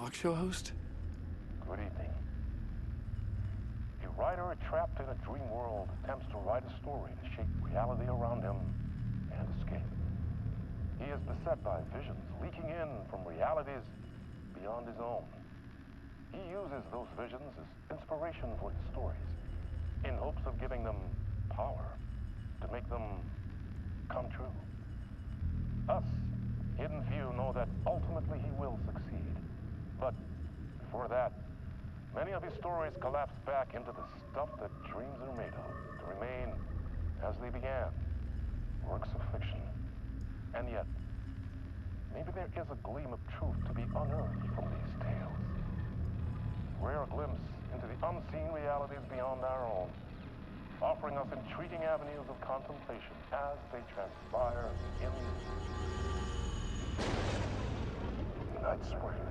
talk show host? Good evening. A writer trapped in a dream world attempts to write a story to shape reality around him and escape. He is beset by visions leaking in from realities beyond his own. He uses those visions as inspiration for his stories, in hopes of giving them power, to make them come true. Us, hidden few, know that ultimately he will succeed. But before that, many of his stories collapse back into the stuff that dreams are made of, to remain as they began, works of fiction. And yet, maybe there is a gleam of truth to be unearthed from these tales. Rare glimpse into the unseen realities beyond our own, offering us intriguing avenues of contemplation as they transpire in Night Springs.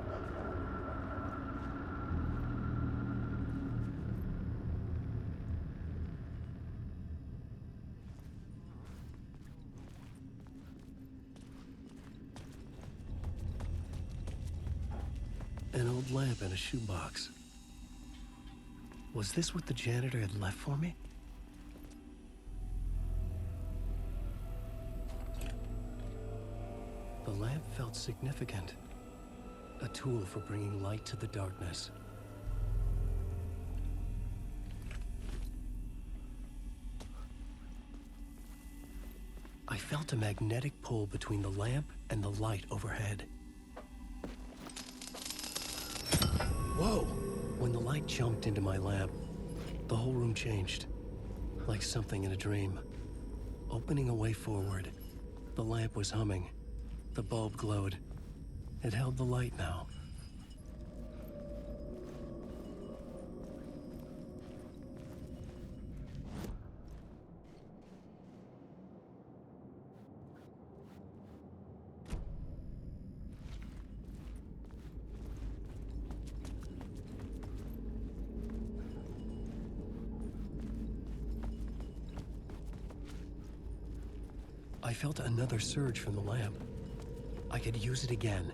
An old lamp in a shoebox. Was this what the janitor had left for me? The lamp felt significant. A tool for bringing light to the darkness. I felt a magnetic pull between the lamp and the light overhead. Whoa! When the light jumped into my lamp, the whole room changed, like something in a dream. Opening a way forward, the lamp was humming. The bulb glowed. It held the light now. I felt another surge from the lamp. I could use it again.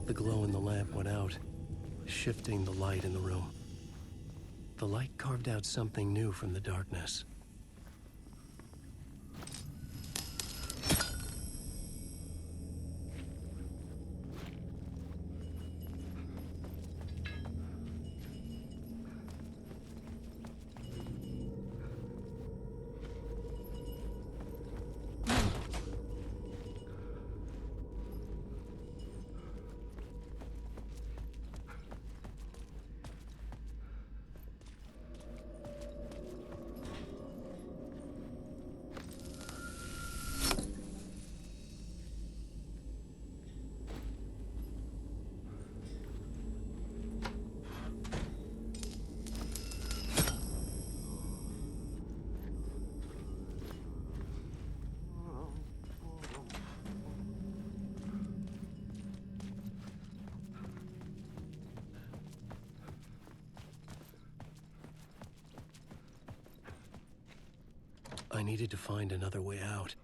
The glow in the lamp went out, shifting the light in the room. The light carved out something new from the darkness. I needed to find another way out.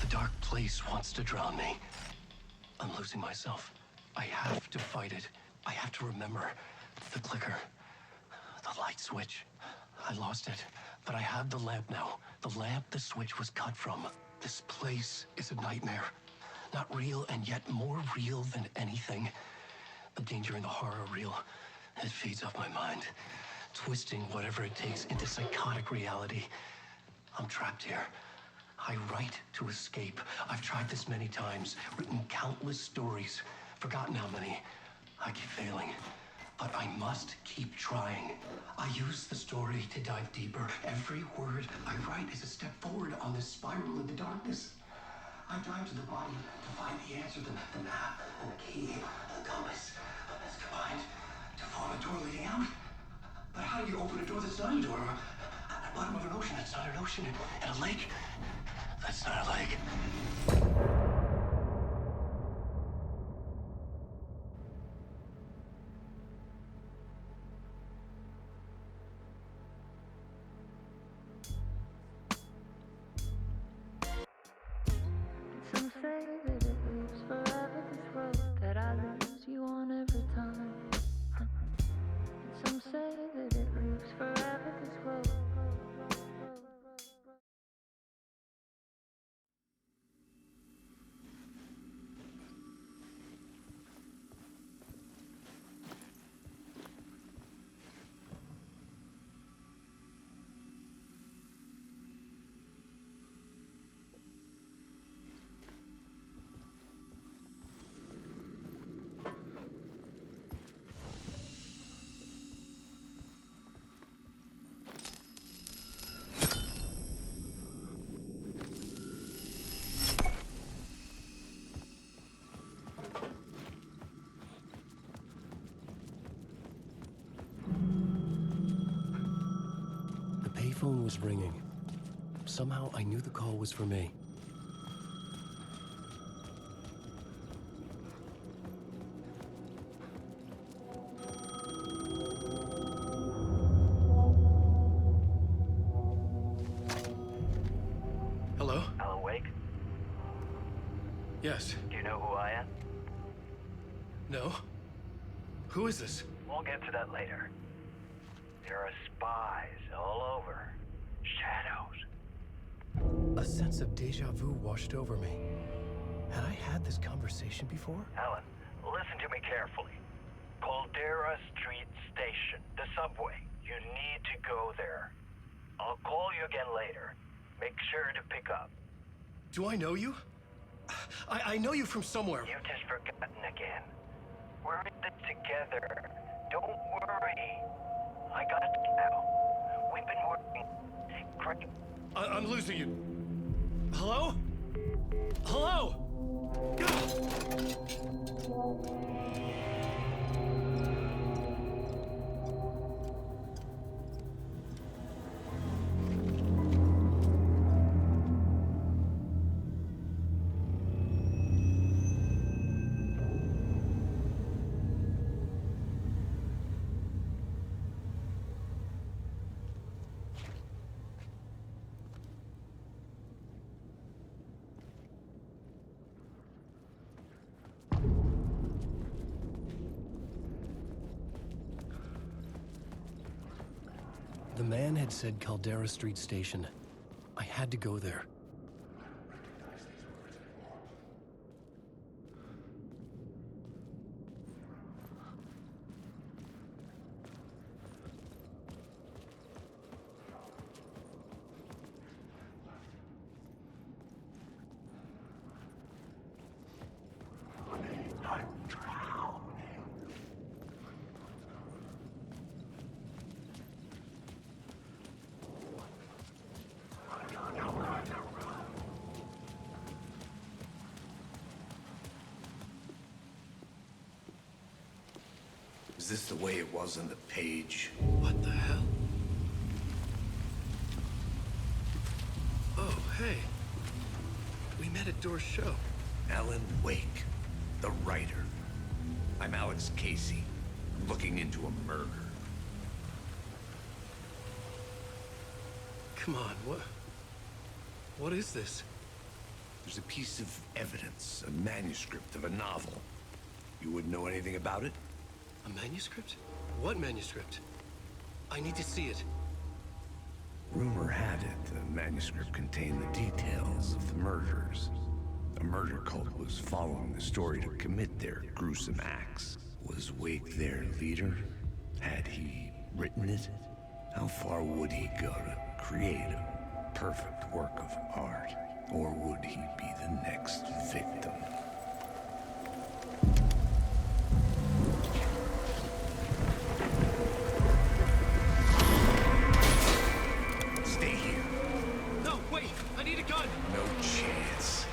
Dark place wants to drown me. I'm losing myself. I have to fight it. I have to remember. The clicker. The light switch. I lost it. But I have the lamp now. The lamp the switch was cut from. This place is a nightmare. Not real, and yet more real than anything. The danger and the horror are real. It feeds off my mind. Twisting whatever it takes into psychotic reality. I'm trapped here. I write to escape. I've tried this many times, written countless stories, forgotten how many. I keep failing, but I must keep trying. I use the story to dive deeper. Every word I write is a step forward on this spiral into darkness. I dive to the body to find the answer, the map, and the key, the compass. It's combined to form a door leading out. But how do you open a door that's not a door? At the bottom of an ocean that's not an ocean, and a lake that's not a lake. Some say that it lives forever, this road that I lose you on every time. And some say that it lives forever, this road. The payphone was ringing. Somehow I knew the call was for me. Hello? Alan Wake? Yes. Do you know who I am? No? Who is this? We'll get to that later. There are spies all over. Shadows. A sense of deja vu washed over me. Had I had this conversation before? Alan, listen to me carefully. Caldera Street Station, the subway. You need to go there. I'll call you again later. Make sure to pick up. Do I know you? I know you from somewhere. You've just forgotten again. We're in this together. Don't worry. I got you now. We've been working great. I'm losing you. Hello? Hello? The man had said Caldera Street Station. I had to go there. Is this the way it was on the page? What the hell? Oh, hey. We met at Door's show. Alan Wake, the writer. I'm Alex Casey. I'm looking into a murder. Come on, what is this? There's a piece of evidence, a manuscript of a novel. You wouldn't know anything about it? A manuscript? What manuscript? I need to see it. Rumor had it the manuscript contained the details of the murders. A murder cult was following the story to commit their gruesome acts. Was Wake their leader? Had he written it? How far would he go to create a perfect work of art? Or would he be the next victim? Stay here. No, wait! I need a gun! No chance.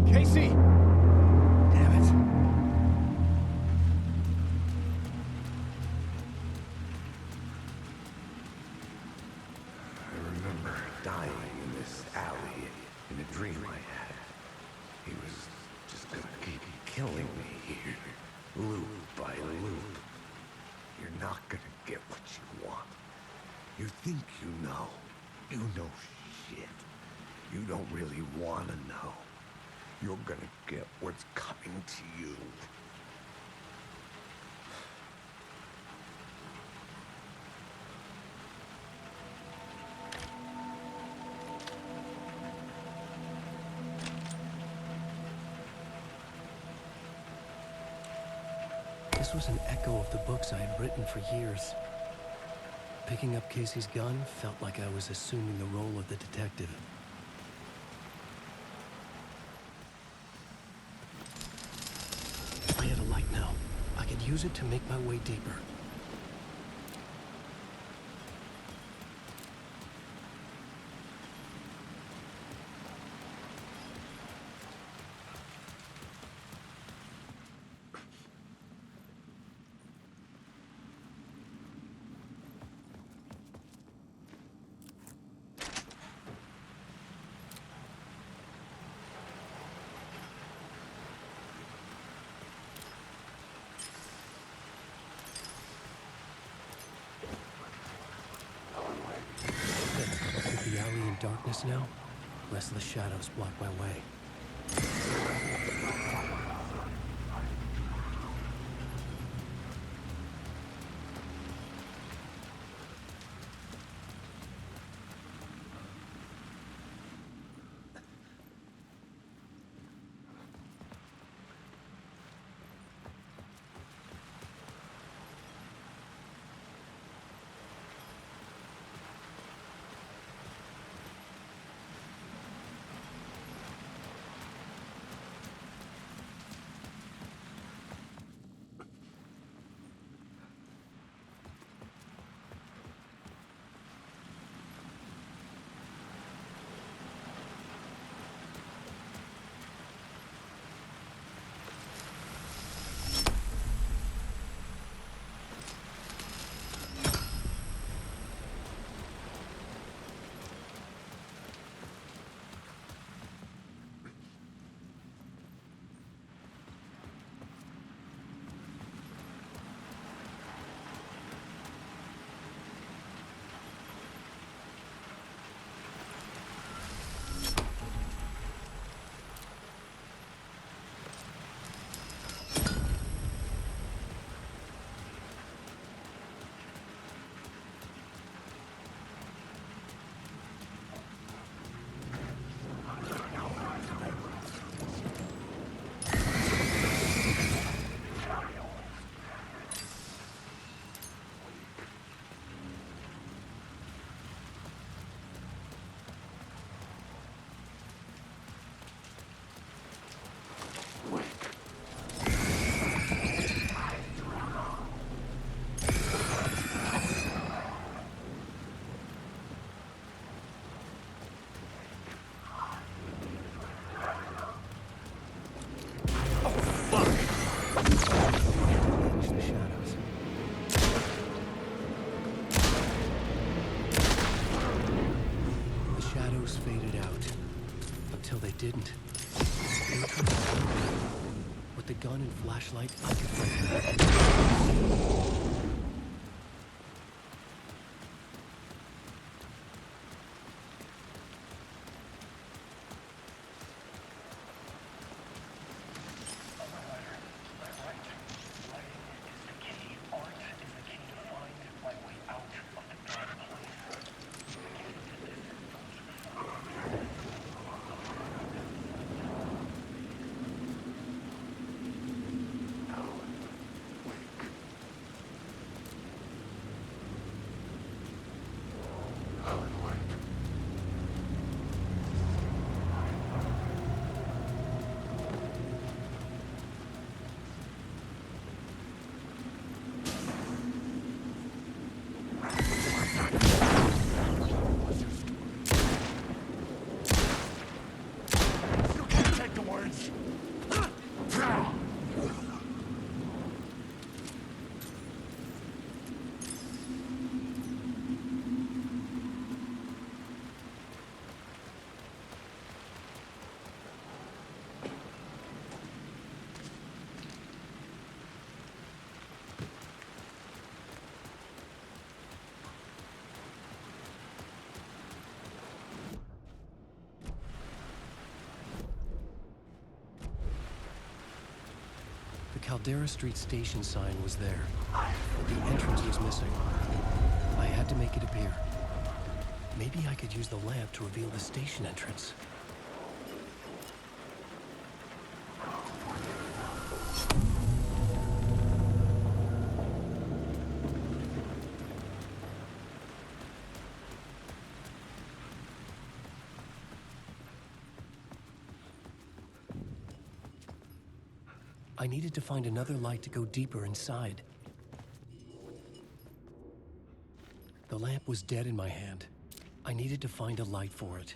Casey! Damn it. I remember dying in this alley in a dream I had. He was just gonna keep killing me here, loop by loop. You're not gonna get what you want. You think you know. You know shit. You don't really wanna know. You're gonna get what's coming to you. This was an echo of the books I had written for years. Picking up Casey's gun felt like I was assuming the role of the detective. I had a light now. I could use it to make my way deeper. With the alley in darkness now, less of the shadows block my way. until they didn't. They were trying to stop me. With the gun and flashlight, I could fight them. The Caldera Street station sign was there, but the entrance was missing. I had to make it appear. Maybe I could use the lamp to reveal the station entrance. I needed to find another light to go deeper inside. The lamp was dead in my hand. I needed to find a light for it.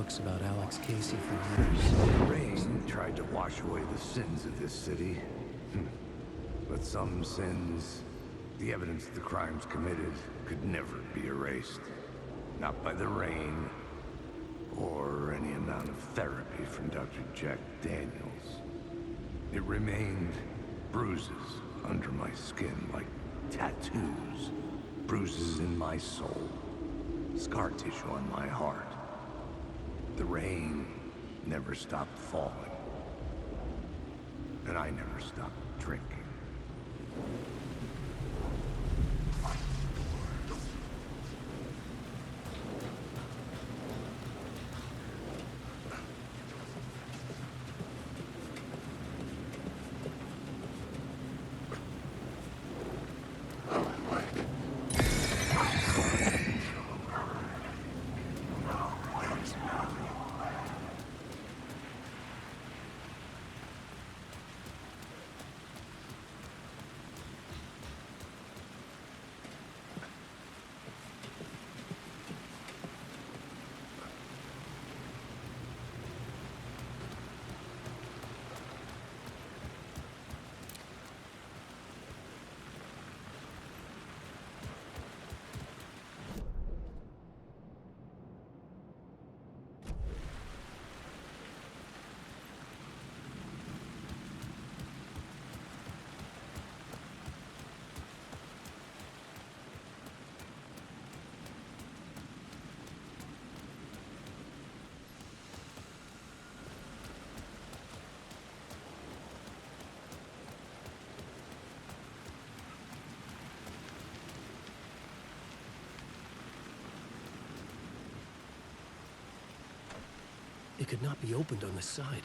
books about Alex Casey for years. The rain tried to wash away the sins of this city. But some sins, the evidence of the crimes committed, could never be erased. Not by the rain, or any amount of therapy from Dr. Jack Daniels. It remained bruises under my skin, like tattoos. Bruises in my soul. Scar tissue on my heart. The rain never stopped falling. And I never stopped drinking. It could not be opened on the side.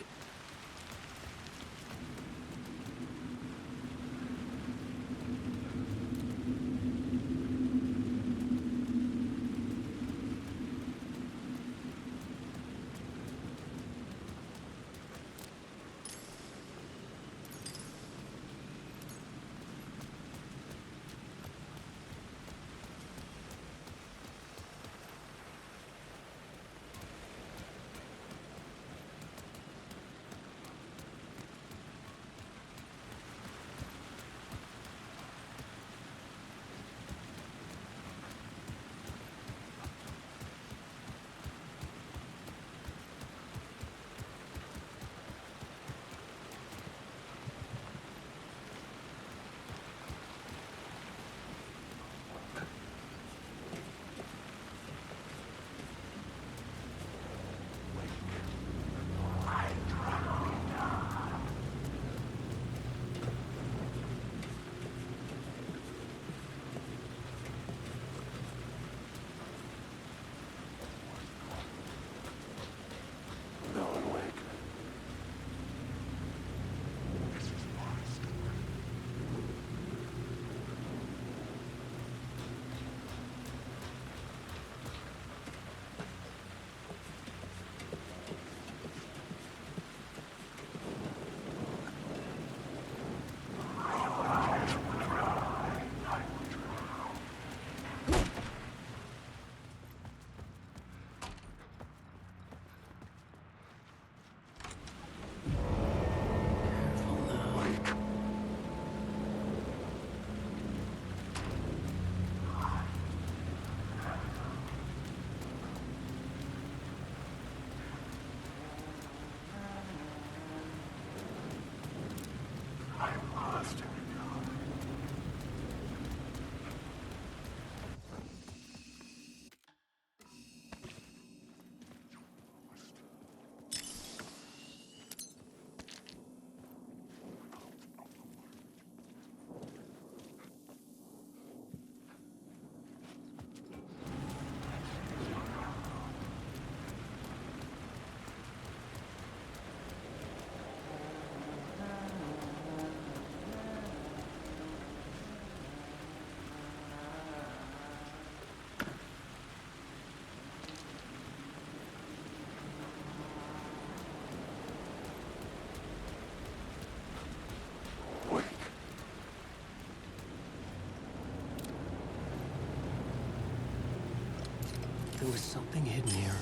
There was something hidden here.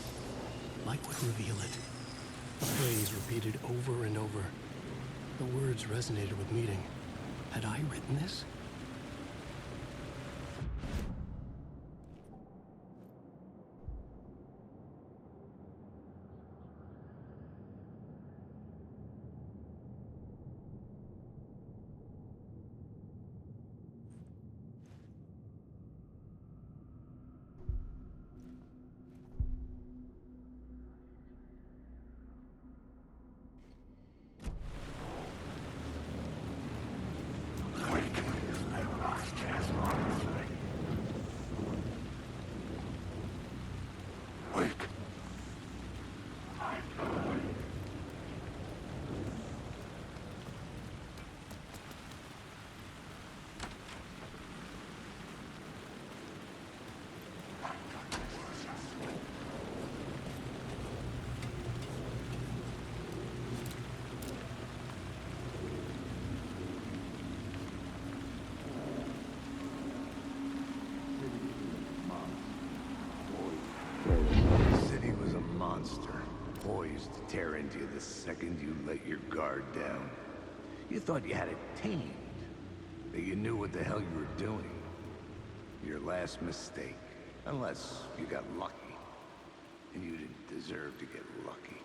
light would reveal it. The phrase repeated over and over. The words resonated with meaning. Had I written this? The city was a monster, poised to tear into you the second you let your guard down. You thought you had it tamed, that you knew what the hell you were doing. Your last mistake, unless you got lucky. And you didn't deserve to get lucky.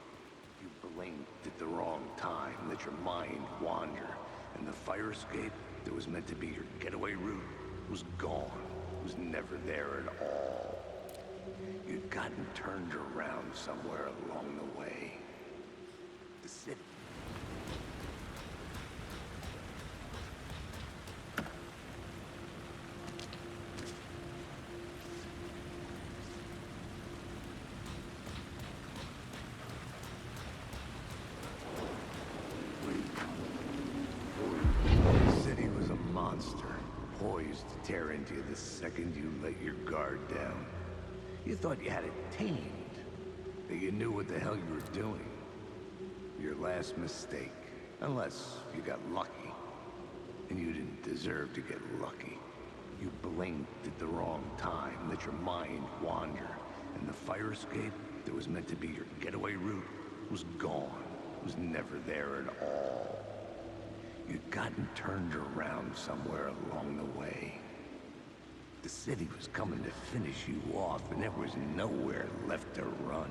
You blinked at the wrong time, let your mind wander, and the fire escape that was meant to be your getaway route was gone, was never there at all. You'd gotten turned around somewhere along the way. The city. The city was a monster, poised to tear into you the second you let your guard down. You thought you had it tamed, that you knew what the hell you were doing. Your last mistake, unless you got lucky. And you didn't deserve to get lucky. You blinked at the wrong time, let your mind wander, and the fire escape that was meant to be your getaway route was gone, was never there at all. You'd gotten turned around somewhere along the way. The city was coming to finish you off, and there was nowhere left to run.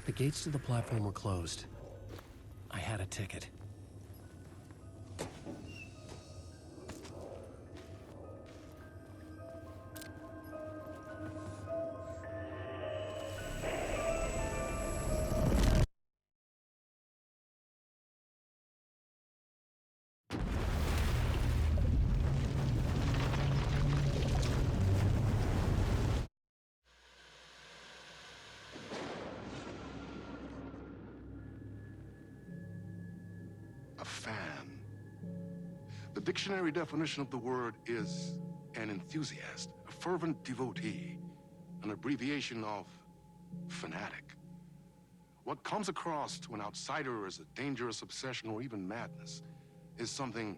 The gates to the platform were closed. I had a ticket. A fan. The dictionary definition of the word is an enthusiast, a fervent devotee, an abbreviation of fanatic. What comes across to an outsider as a dangerous obsession or even madness is something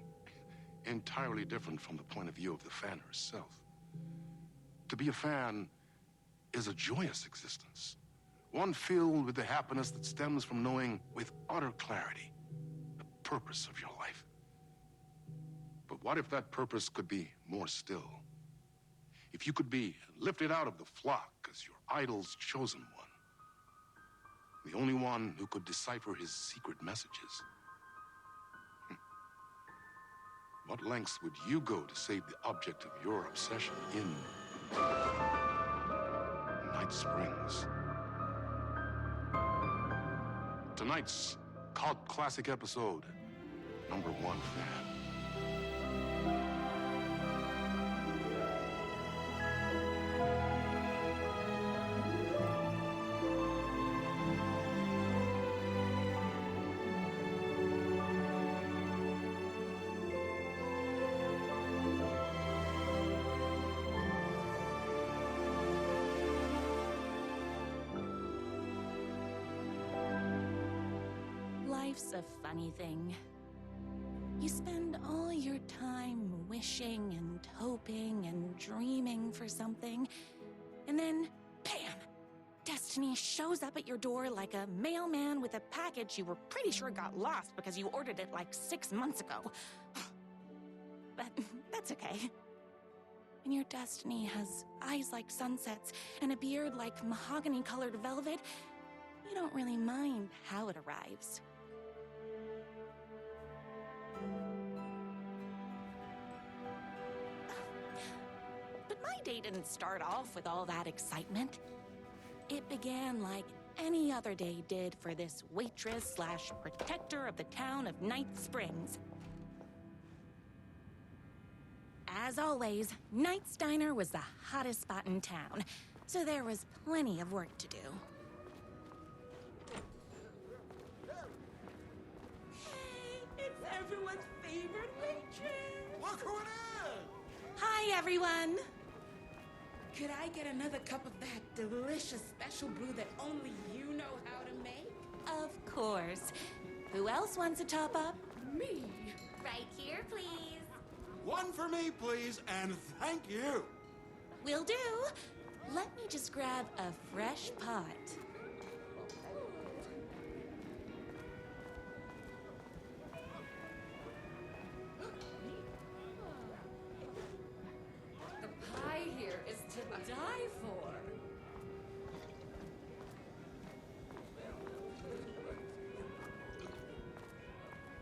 entirely different from the point of view of the fan herself. To be a fan is a joyous existence, one filled with the happiness that stems from knowing with utter clarity the purpose of your life. But what if that purpose could be more still? If you could be lifted out of the flock as your idol's chosen one, the only one who could decipher his secret messages. What lengths would you go to save the object of your obsession in Night Springs? Tonight's cult classic episode, #1 Fan. Life's a funny thing. You spend all your time wishing and hoping and dreaming for something, and then, bam! Destiny shows up at your door like a mailman with a package you were pretty sure got lost because you ordered it like 6 months ago. But that's okay. When your destiny has eyes like sunsets and a beard like mahogany-colored velvet, you don't really mind how it arrives. But my day didn't start off with all that excitement. It began like any other day did for this waitress/protector of the town of Night Springs. As always, Knight's Diner was the hottest spot in town, so there was plenty of work to do. Hey, it's everyone's favorite waitress! Look who it is! Hi, everyone! Could I get another cup of that delicious special brew that only you know how to make? Of course. Who else wants a top-up? Me? Right here, please. One for me, please, and thank you. Will do. Let me just grab a fresh pot. The pie here is to die for.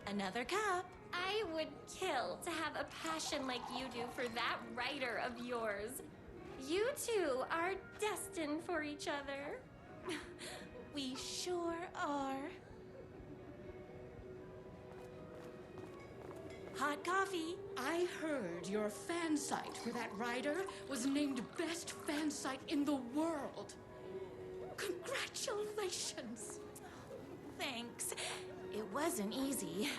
Another cup. I would kill to have a passion like you do for that writer of yours. You two are destined for each other. We sure are. Hot coffee. I heard your fan site for that writer was named best fan site in the world. Congratulations! Thanks. It wasn't easy.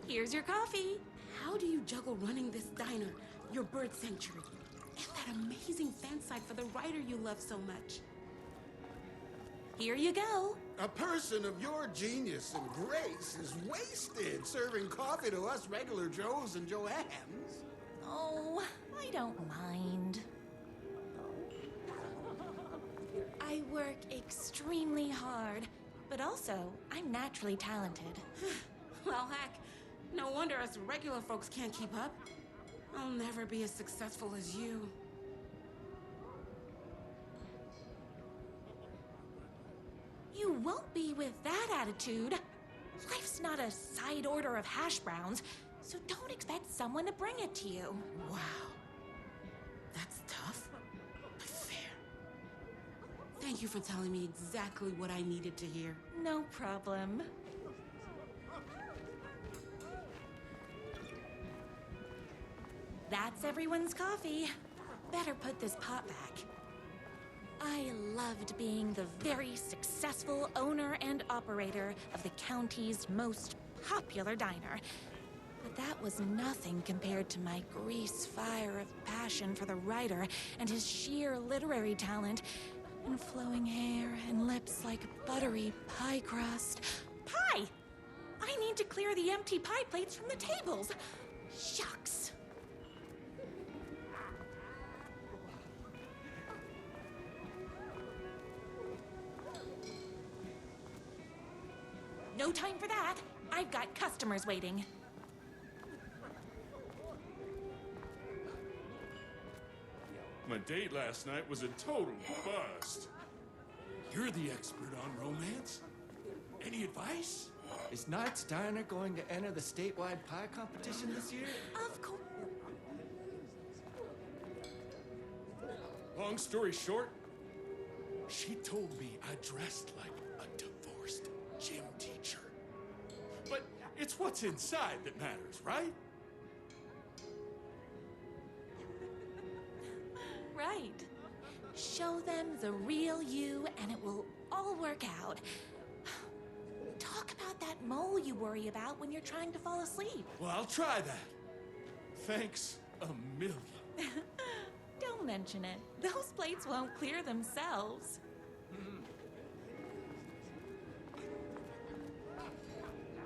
Here's your coffee. How do you juggle running this diner, your bird sanctuary, and that amazing fan site for the writer you love so much? Here you go. A person of your genius and grace is wasted serving coffee to us regular Joes and Joannes. Oh, I don't mind. I work extremely hard, but also I'm naturally talented. Well, heck, no wonder us regular folks can't keep up. I'll never be as successful as you. won't be with that attitude. Life's not a side order of hash browns, so don't expect someone to bring it to you. Wow. That's tough, but fair. Thank you for telling me exactly what I needed to hear. No problem. That's everyone's coffee. Better put this pot back. I loved being the very successful owner and operator of the county's most popular diner. But that was nothing compared to my grease fire of passion for the writer and his sheer literary talent, and flowing hair and lips like buttery pie crust. Pie! I need to clear the empty pie plates from the tables. Shucks. No time for that. I've got customers waiting. My date last night was a total bust. You're the expert on romance. Any advice? Is Knight's Diner going to enter the statewide pie competition this year? Of course. Long story short, she told me I dressed like a divorced gym teacher. But it's what's inside that matters, right? Right. Show them the real you and it will all work out. Talk about that mole you worry about when you're trying to fall asleep. Well, I'll try that. Thanks a million. Don't mention it. Those plates won't clear themselves.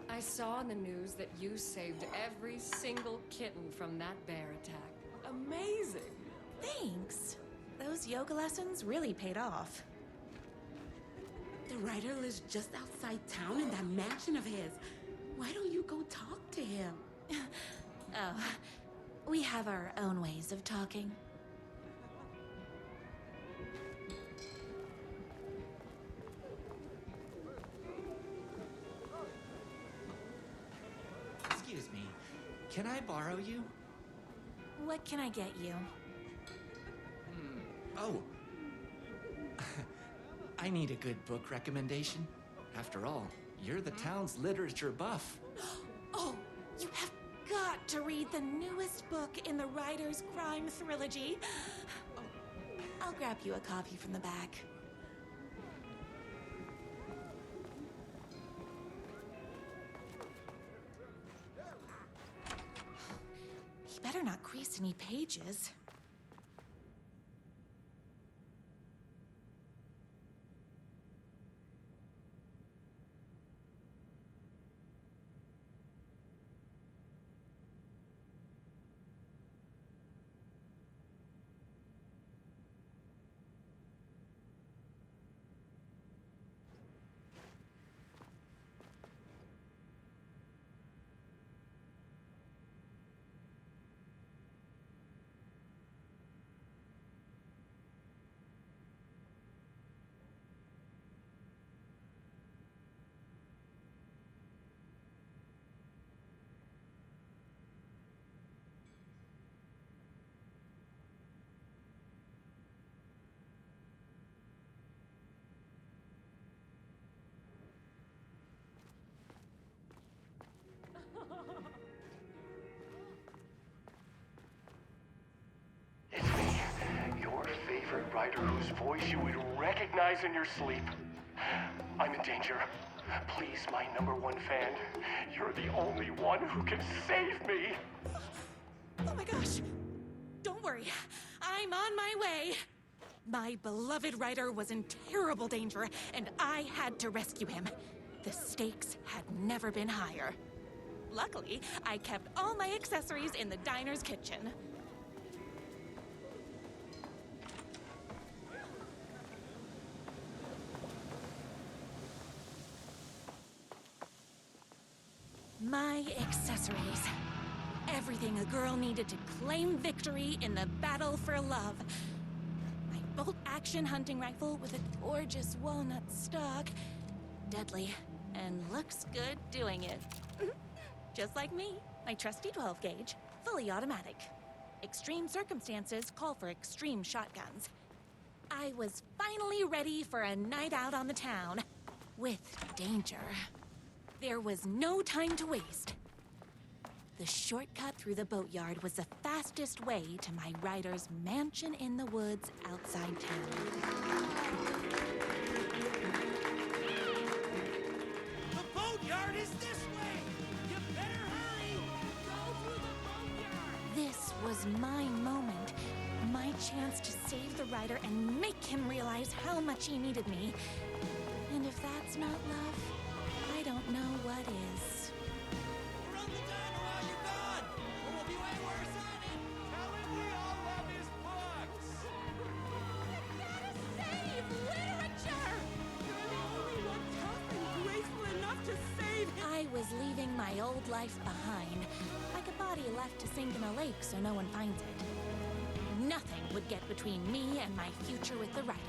I saw in the news that you saved every single kitten from that bear attack. Amazing. Thanks. Those yoga lessons really paid off. The writer lives just outside town in that mansion of his. Why don't you go talk to him? Oh, we have our own ways of talking. Excuse me, can I borrow you? What can I get you? Oh. I need a good book recommendation. After all, you're the town's literature buff. Oh, you have got to read the newest book in the Writer's Crime Trilogy. Oh, I'll grab you a copy from the back. He better not crease any pages. It's me, your favorite writer whose voice you would recognize in your sleep. I'm in danger. Please, my #1 fan, you're the only one who can save me. Oh my gosh! Don't worry, I'm on my way. My beloved writer was in terrible danger, and I had to rescue him. The stakes had never been higher. Luckily, I kept all my accessories in the diner's kitchen. My accessories. Everything a girl needed to claim victory in the battle for love. My bolt-action hunting rifle with a gorgeous walnut stock. deadly and looks good doing it. Just like me, my trusty 12 gauge, fully automatic. Extreme circumstances call for extreme shotguns. I was finally ready for a night out on the town with danger. There was no time to waste. The shortcut through the boatyard was the fastest way to my rider's mansion in the woods outside town. The boatyard is this way! You better hurry! Go through the boatyard! This was my moment. My chance to save the rider and make him realize how much he needed me. And if that's not love, I don't know what is. Run the diner while you're gone! Or we'll be way worse on it! Tell him we all love his books! Save literature! You're the only one tough and graceful enough to save him! I was leaving my old life behind, like a body left to sink in a lake so no one finds it. Nothing would get between me and my future with the rider.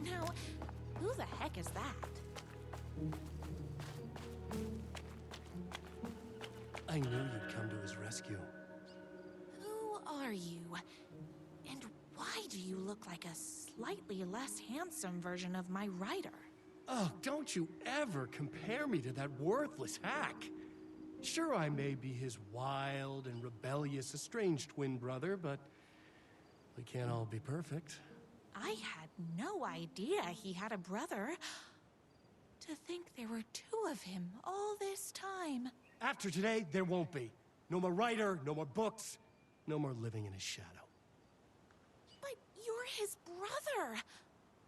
Now, who the heck is that? I knew you'd come to his rescue. Who are you? And why do you look like a slightly less handsome version of my rider? Oh, don't you ever compare me to that worthless hack. Sure, I may be his wild and rebellious estranged twin brother, but we can't all be perfect. I had no idea he had a brother. To think there were two of him all this time. After today, there won't be. No more writer, no more books, no more living in his shadow. But you're his brother.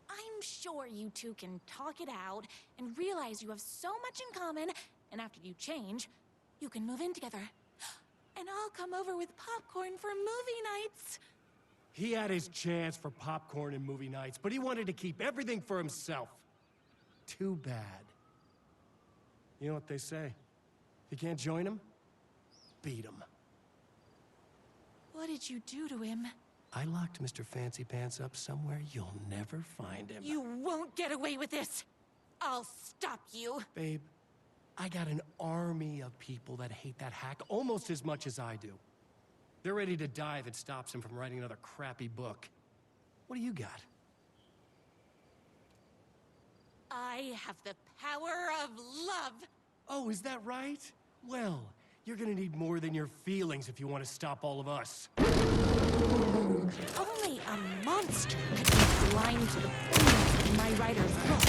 I'm sure you two can talk it out and realize you have so much in common, and after you change, you can move in together. And I'll come over with popcorn for movie nights. He had his chance for popcorn and movie nights, but he wanted to keep everything for himself. Too bad. You know what they say? If you can't join him, beat him. What did you do to him? I locked Mr. Fancy Pants up somewhere you'll never find him. You won't get away with this. I'll stop you. Babe, I got an army of people that hate that hack almost as much as I do. They're ready to die if it stops him from writing another crappy book. What do you got? I have the power of love. Oh, is that right? Well, you're gonna need more than your feelings if you want to stop all of us. Only a monster could be blind to the points of my writer's book.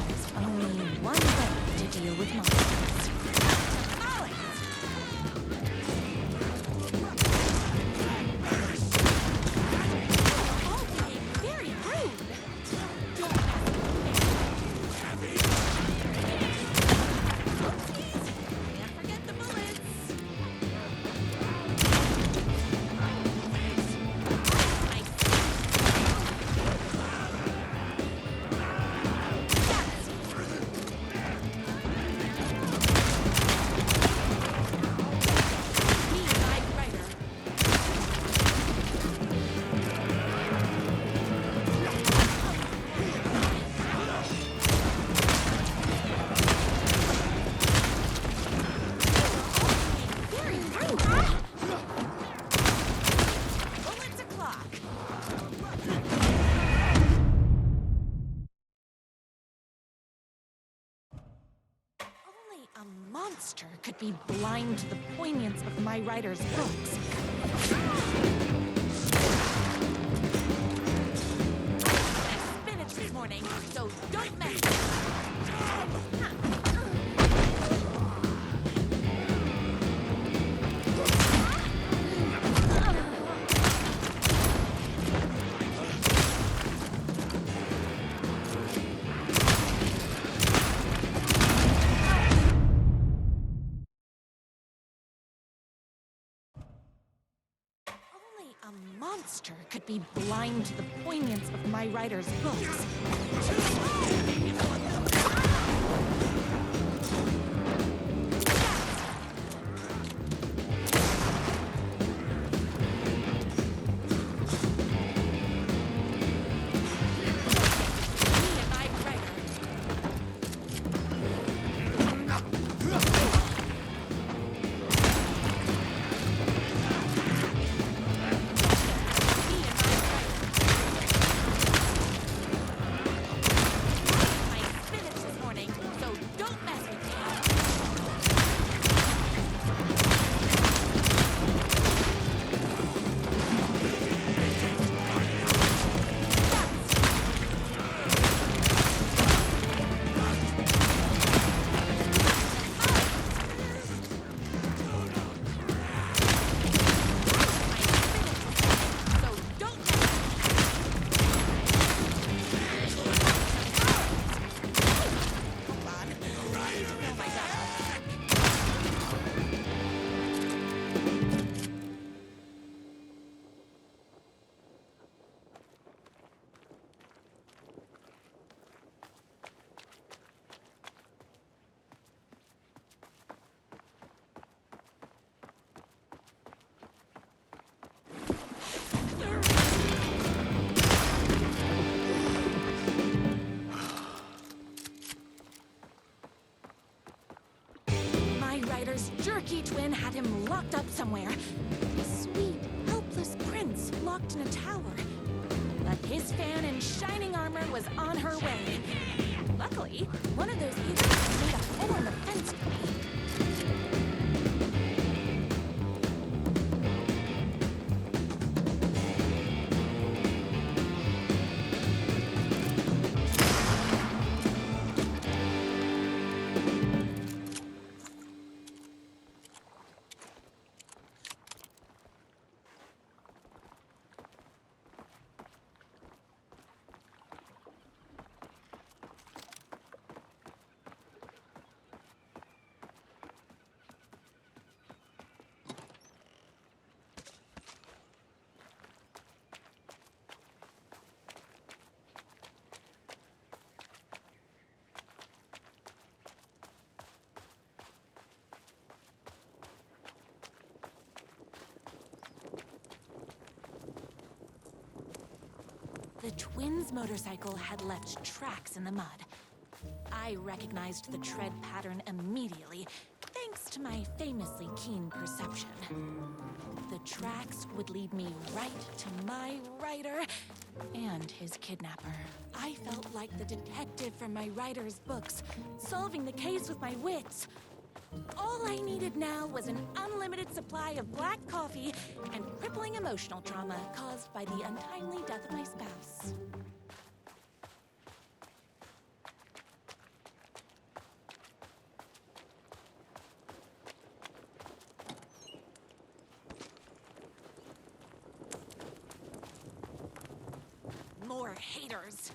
There's only one way to deal with monsters. Alex! Oh, being very rude. Don't Can't forget the bullets. Monster could be blind to the poignance of my writer's books. morning, so don't mess. Only a monster could be blind to the poignance of my writer's books. Jerky twin had him locked up somewhere. A sweet, helpless prince locked in a tower. But his fan in shining armor was on her way. Luckily, one of those eagles made a hole in the fence for me. The twins' motorcycle had left tracks in the mud. I recognized the tread pattern immediately, thanks to my famously keen perception. The tracks would lead me right to my writer and his kidnapper. I felt like the detective from my writer's books, solving the case with my wits. All I needed now was an unlimited supply of black coffee and crippling emotional trauma caused by the untimely death of my spouse. More haters.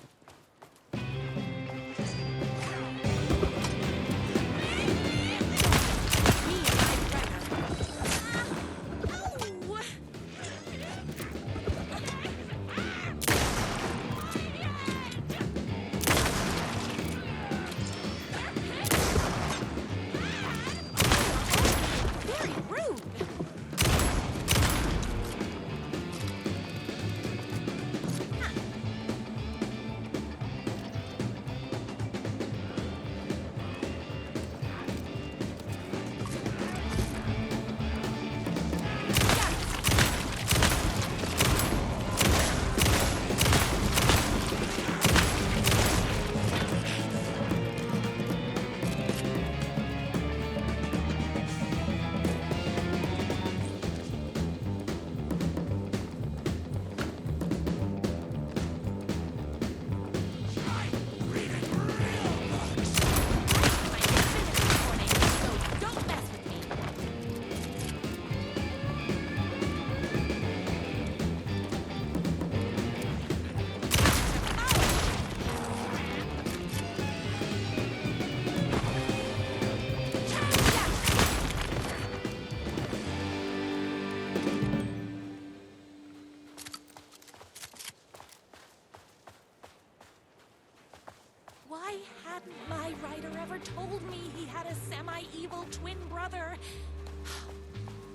Why hadn't my writer ever told me he had a semi-evil twin brother?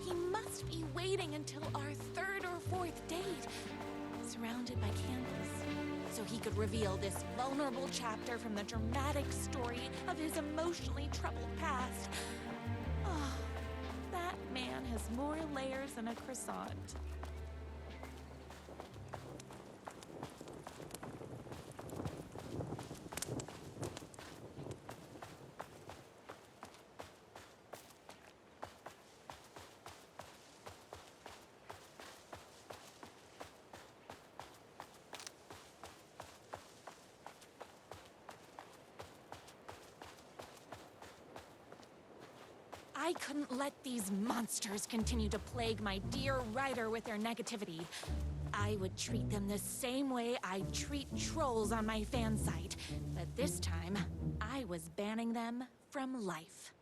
He must be waiting until our third or fourth date, surrounded by candles, so he could reveal this vulnerable chapter from the dramatic story of his emotionally troubled past. Oh, that man has more layers than a croissant. I couldn't let these monsters continue to plague my dear writer with their negativity. I would treat them the same way I treat trolls on my fan site, but this time, I was banning them from life.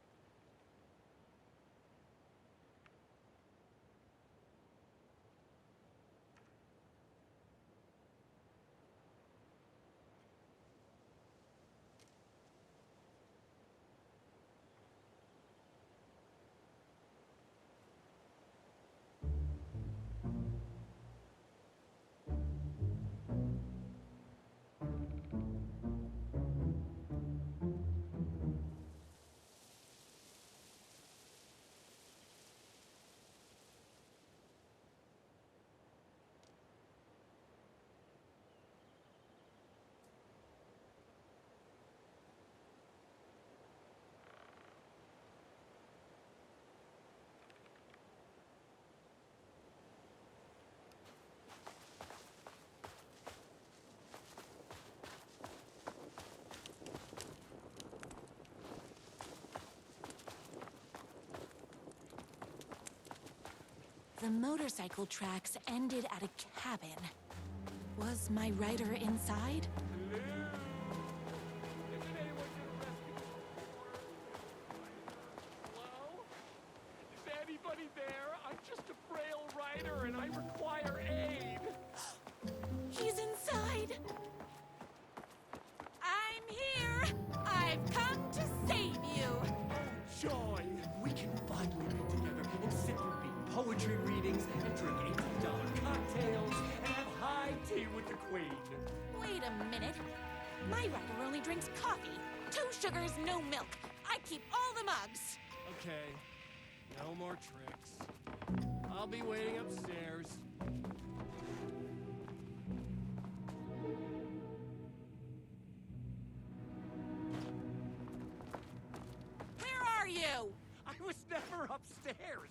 The motorcycle tracks ended at a cabin. Was my writer inside? Hello? Is anybody there? I'm just a frail writer and I require aid. He's inside! I'm here! I've come to save you! Joy! We can finally get together and sit and read poetry readings and drink $18 cocktails and have high tea with the Queen. Wait a minute. My writer only drinks coffee. 2 sugars, no milk. I keep all the mugs. Okay, no more tricks. I'll be waiting upstairs. Where are you? I was never upstairs.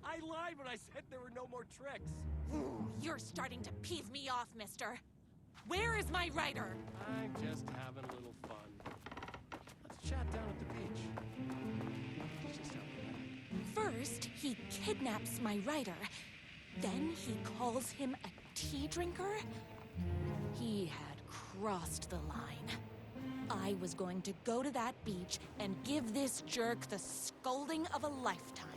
I lied when I said there were no more tricks. Ooh, you're starting to peeve me off, mister. Where is my writer? I'm just having a little fun. Let's chat down at the beach. It's just out there. First, he kidnaps my writer. Then he calls him a tea drinker. He had crossed the line. I was going to go to that beach and give this jerk the scolding of a lifetime.